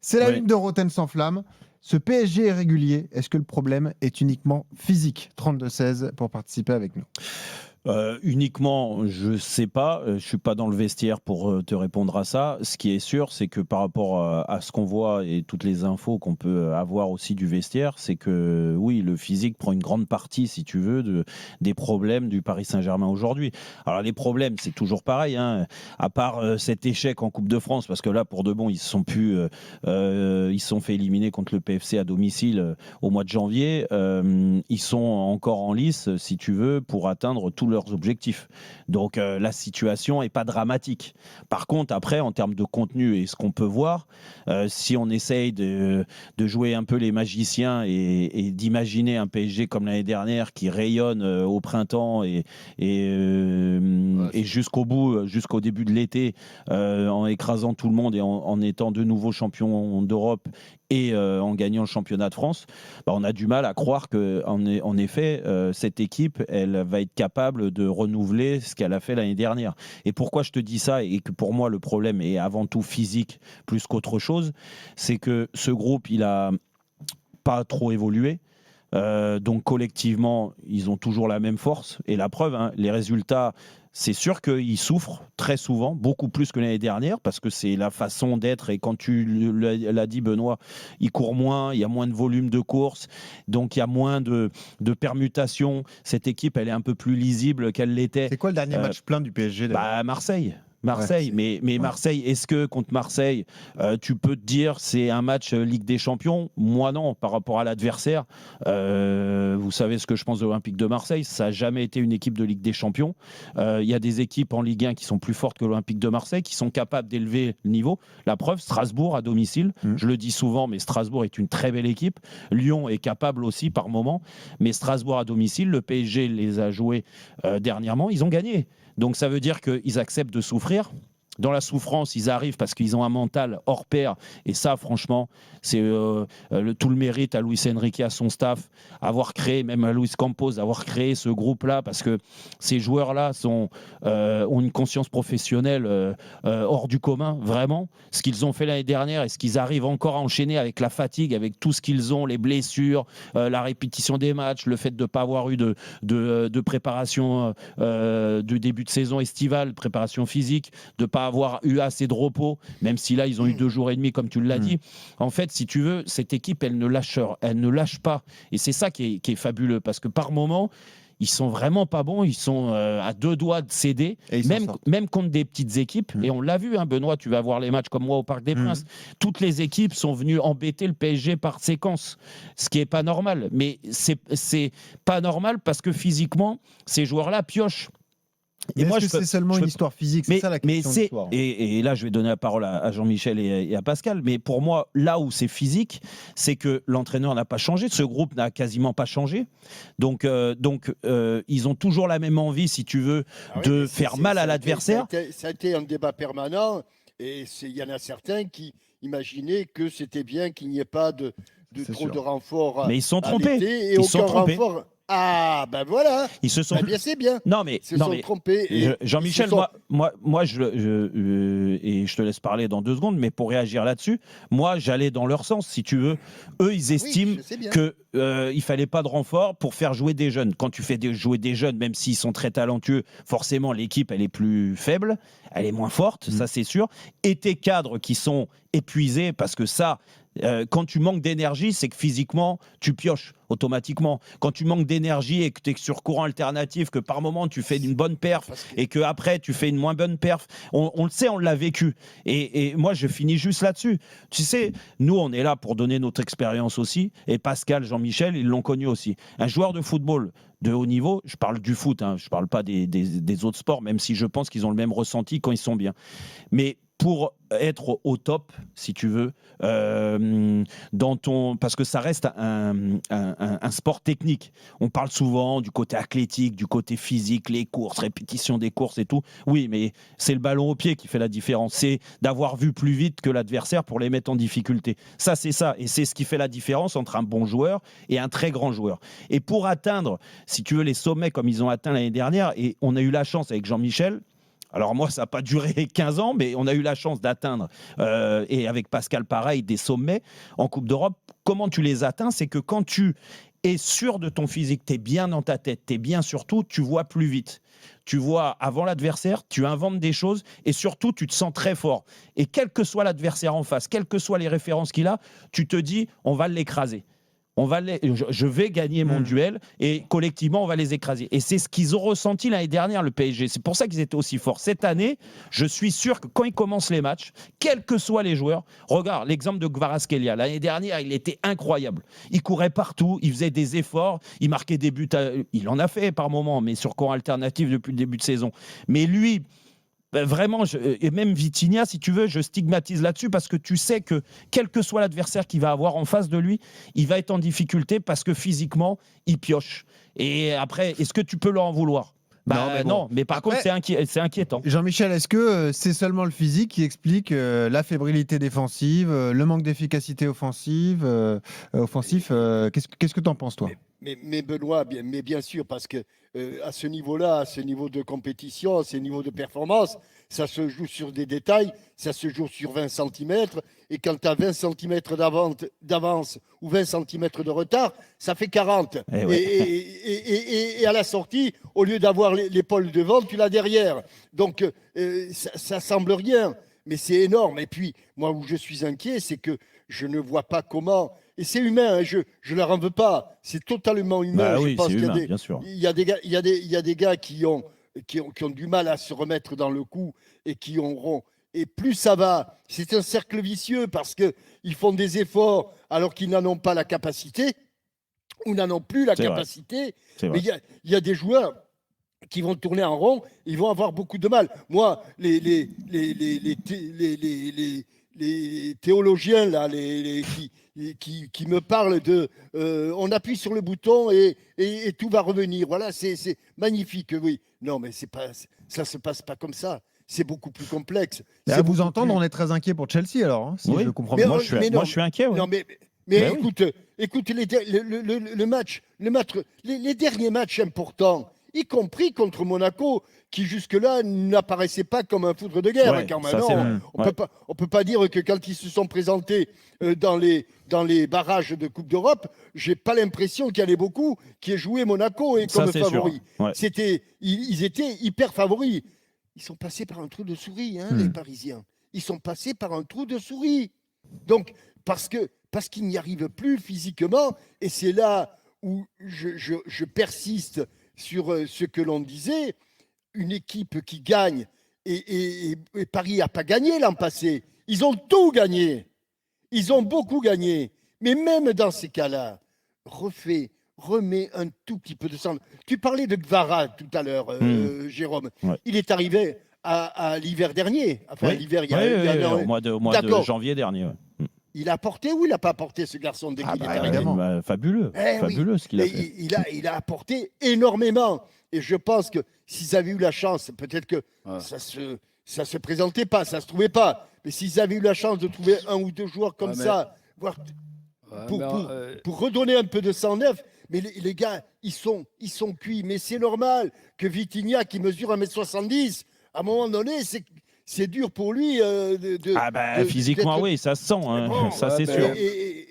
C'est la Oui. une de Roten sans flamme. Ce PSG est régulier. Est-ce que le problème est uniquement physique? 32-16 pour participer avec nous. Uniquement, je sais pas. Je suis pas dans le vestiaire pour te répondre à ça. Ce qui est sûr, c'est que par rapport à ce qu'on voit et toutes les infos qu'on peut avoir aussi du vestiaire, c'est que oui, le physique prend une grande partie, si tu veux, des problèmes du Paris Saint-Germain aujourd'hui. Alors les problèmes, c'est toujours pareil, hein, à part cet échec en Coupe de France, parce que là, pour de bon, ils se sont fait éliminer contre le PFC à domicile au mois de janvier. Ils sont encore en lice, si tu veux, pour atteindre tous leurs objectifs. Donc la situation n'est pas dramatique. Par contre, après, en termes de contenu et ce qu'on peut voir, si on essaye de jouer un peu les magiciens et d'imaginer un PSG comme l'année dernière qui rayonne au printemps et jusqu'au bout, jusqu'au début de l'été, en écrasant tout le monde et en étant de nouveau champion d'Europe et en gagnant le championnat de France, on a du mal à croire qu'en effet, cette équipe, elle va être capable de renouveler ce qu'elle a fait l'année dernière. Et pourquoi je te dis ça et que pour moi, le problème est avant tout physique plus qu'autre chose, c'est que ce groupe, il a pas trop évolué. Donc collectivement, ils ont toujours la même force. Et la preuve, hein, les résultats, c'est sûr qu'ils souffrent très souvent, beaucoup plus que l'année dernière, parce que c'est la façon d'être. Et quand tu l'as dit, Benoît, ils courent moins, il y a moins de volume de course, donc il y a moins de permutations. Cette équipe, elle est un peu plus lisible qu'elle l'était. C'est quoi le dernier match plein du PSG d'ailleurs? Marseille. Ouais, Mais Marseille, est-ce que contre Marseille, tu peux te dire c'est un match Ligue des Champions? Moi non, par rapport à l'adversaire. Vous savez ce que je pense de l'Olympique de Marseille, ça n'a jamais été une équipe de Ligue des Champions. Il y a des équipes en Ligue 1 qui sont plus fortes que l'Olympique de Marseille, qui sont capables d'élever le niveau. La preuve, Strasbourg à domicile, je le dis souvent, mais Strasbourg est une très belle équipe. Lyon est capable aussi par moment, mais Strasbourg à domicile, le PSG les a joués dernièrement, ils ont gagné. Donc ça veut dire qu'ils acceptent de souffrir. Dans la souffrance, ils arrivent parce qu'ils ont un mental hors pair. Et ça, franchement, c'est tout le mérite à Luis Enrique, à son staff, avoir créé, même à Luis Campos, d'avoir créé ce groupe-là, parce que ces joueurs-là ont une conscience professionnelle hors du commun, vraiment. Ce qu'ils ont fait l'année dernière et ce qu'ils arrivent encore à enchaîner avec la fatigue, avec tout ce qu'ils ont, les blessures, la répétition des matchs, le fait de ne pas avoir eu de préparation du début de saison estivale, préparation physique, de ne pas avoir eu assez de repos, même si là, ils ont eu 2 jours et demi, comme tu l'as dit. En fait, si tu veux, cette équipe, elle ne lâche pas. Et c'est ça qui est fabuleux, parce que par moment, ils sont vraiment pas bons, ils sont à 2 doigts de céder, même contre des petites équipes. Et on l'a vu, hein, Benoît, tu vas voir les matchs comme moi au Parc des Princes. Toutes les équipes sont venues embêter le PSG par séquence, ce qui est pas normal. Mais c'est pas normal parce que physiquement, ces joueurs-là piochent. Et moi, est-ce que c'est seulement une histoire physique? C'est ça la question. Et là, je vais donner la parole à Jean-Michel et à Pascal. Mais pour moi, là où c'est physique, c'est que l'entraîneur n'a pas changé. Ce groupe n'a quasiment pas changé. Donc ils ont toujours la même envie, si tu veux, de faire mal à l'adversaire. Ça a été un débat permanent. Et il y en a certains qui imaginaient que c'était bien qu'il n'y ait pas de trop de renforts. Mais ils se sont trompés. Ils se sont trompés. Ah, ben voilà. Ils se sont. Bien, c'est bien. Non, mais ils se sont trompés. Jean-Michel, moi, et je te laisse parler dans 2 secondes, mais pour réagir là-dessus, moi, j'allais dans leur sens, si tu veux. Eux, ils estiment qu'il fallait pas de renfort pour faire jouer des jeunes. Quand tu fais jouer des jeunes, même s'ils sont très talentueux, forcément, l'équipe, elle est plus faible, elle est moins forte, ça, c'est sûr. Et tes cadres qui sont épuisés, parce que ça, quand tu manques d'énergie, c'est que physiquement, tu pioches automatiquement. Quand tu manques d'énergie et que tu es sur courant alternatif, que par moment tu fais une bonne perf et que après tu fais une moins bonne perf, on le sait, on l'a vécu. Et moi, je finis juste là-dessus. Tu sais, nous, on est là pour donner notre expérience aussi. Et Pascal, Jean-Michel, ils l'ont connu aussi. Un joueur de football de haut niveau, je parle du foot, hein, je parle pas des autres sports, même si je pense qu'ils ont le même ressenti quand ils sont bien. Mais pour être au top, si tu veux, parce que ça reste un sport technique. On parle souvent du côté athlétique, du côté physique, les courses, répétition des courses et tout. Oui, mais c'est le ballon au pied qui fait la différence. C'est d'avoir vu plus vite que l'adversaire pour les mettre en difficulté. Ça, c'est ça. Et c'est ce qui fait la différence entre un bon joueur et un très grand joueur. Et pour atteindre, si tu veux, les sommets comme ils ont atteint l'année dernière, et on a eu la chance avec Jean-Michel, Alors moi, ça n'a pas duré 15 ans, mais on a eu la chance d'atteindre, et avec Pascal pareil, des sommets en Coupe d'Europe. Comment tu les atteins? C'est que quand tu es sûr de ton physique, tu es bien dans ta tête, tu es bien surtout, tu vois plus vite. Tu vois avant l'adversaire, tu inventes des choses et surtout, tu te sens très fort. Et quel que soit l'adversaire en face, quelles que soient les références qu'il a, tu te dis, on va l'écraser. Je vais gagner mon duel et collectivement, on va les écraser. Et c'est ce qu'ils ont ressenti l'année dernière, le PSG. C'est pour ça qu'ils étaient aussi forts. Cette année, je suis sûr que quand ils commencent les matchs, quels que soient les joueurs, regarde l'exemple de Kvaratskhelia. L'année dernière, il était incroyable. Il courait partout, il faisait des efforts, il marquait des buts. Il en a fait par moments, mais sur courant alternatif depuis le début de saison. Mais lui... Vraiment, et même Vitinha, si tu veux, je stigmatise là-dessus parce que tu sais que quel que soit l'adversaire qu'il va avoir en face de lui, il va être en difficulté parce que physiquement, il pioche. Et après, est-ce que tu peux leur en vouloir? Non, mais par contre, c'est inquiétant. Jean-Michel, est-ce que c'est seulement le physique qui explique la fébrilité défensive, le manque d'efficacité offensive, qu'est-ce que tu en penses, toi? Mais Benoît, bien sûr, parce que à ce niveau-là, à ce niveau de compétition, à ce niveau de performance, ça se joue sur des détails, ça se joue sur 20 cm. Et quand tu as 20 cm d'avance ou 20 cm de retard, ça fait 40. Et à la sortie, au lieu d'avoir l'épaule devant, tu l'as derrière. Donc, ça semble rien, mais c'est énorme. Et puis, moi, où je suis inquiet, c'est que je ne vois pas comment... Et c'est humain, hein, je ne leur en veux pas. C'est totalement humain. Oui, c'est humain, bien sûr. Il y a des gars qui ont du mal à se remettre dans le coup et qui auront... Et plus ça va, c'est un cercle vicieux parce qu'ils font des efforts alors qu'ils n'en ont pas la capacité ou n'en ont plus la capacité. Mais il y a des joueurs qui vont tourner en rond, ils vont avoir beaucoup de mal. Moi, les théologiens là, qui me parlent de on appuie sur le bouton et tout va revenir. Voilà, c'est magnifique, oui. Non, mais ça se passe pas comme ça. C'est beaucoup plus complexe. À vous entendre, on est très inquiet pour Chelsea alors, hein, si je comprends bien. Moi, je suis inquiet. Ouais. Non, mais écoute le match, les derniers matchs importants, y compris contre Monaco, qui jusque-là n'apparaissait pas comme un foudre de guerre. Quand même. On peut pas dire que quand ils se sont présentés dans les barrages de Coupe d'Europe, j'ai pas l'impression qu'il y en ait beaucoup qui aient joué Monaco et comme favoris. Ouais. Ils étaient hyper favoris. Ils sont passés par un trou de souris, les Parisiens. Ils sont passés par un trou de souris. Donc, parce qu'ils n'y arrivent plus physiquement, et c'est là où je persiste sur ce que l'on disait, une équipe qui gagne, et Paris n'a pas gagné l'an passé. Ils ont tout gagné. Ils ont beaucoup gagné. Mais même dans ces cas-là, remets un tout petit peu de sang. Tu parlais de Gvara tout à l'heure, Jérôme. Ouais. Il est arrivé à l'hiver dernier. Enfin, l'hiver, il y a au mois de janvier dernier. Ouais. Il a apporté ou il n'a pas apporté, ce garçon, dès qu'il est arrivé? Fabuleux. Fabuleux ce qu'il a fait. Il a apporté énormément. Et je pense que s'ils avaient eu la chance, peut-être que ça se présentait pas, ça se trouvait pas. Mais s'ils avaient eu la chance de trouver un ou deux joueurs comme ça, voire pour redonner un peu de sang neuf, mais les gars, ils sont cuits. Mais c'est normal que Vitinha, qui mesure 1m70, à un moment donné, c'est dur pour lui physiquement, oui, ça se sent. Hein, ça, c'est sûr.